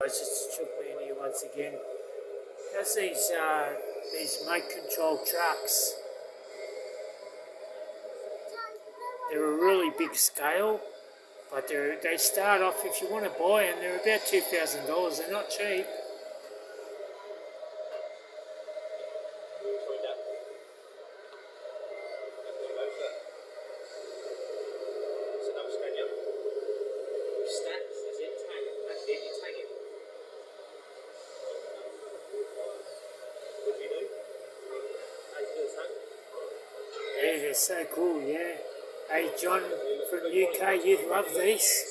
It's just took me in here once again. How's these motor control trucks? They're a really big scale, but they start off, if you want to buy them, they're about $2,000. They're not cheap. Yeah, they're so cool, yeah. Hey, John from UK, you'd love these.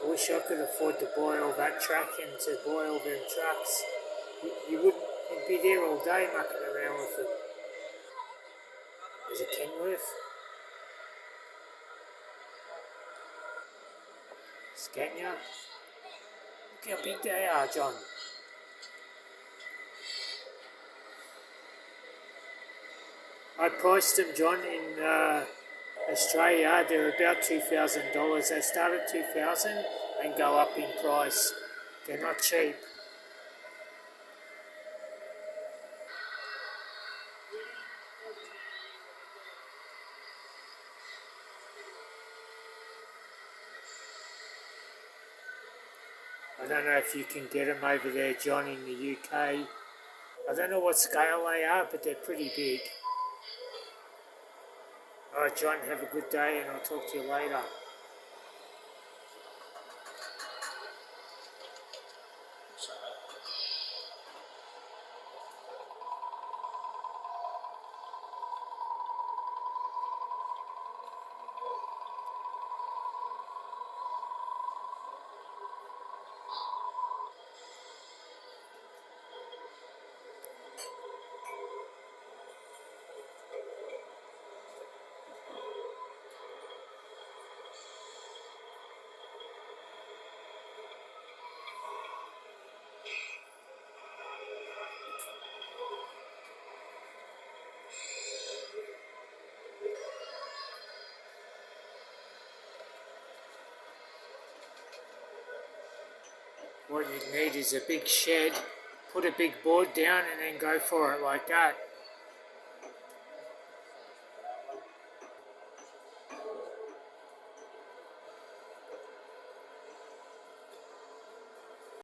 I wish I could afford to buy all that track and to buy all them trucks. You wouldn't, you'd be there all day mucking around with them. There's a Kenworth. Scania. Look how big they are, John. I priced them, John, in Australia. They're about $2,000. They start at $2,000 and go up in price. They're not cheap. I don't know if you can get them over there, John, in the UK. I don't know what scale they are, but they're pretty big. Alright, John, have a good day and I'll talk to you later. What you need is a big shed, put a big board down and then go for it like that.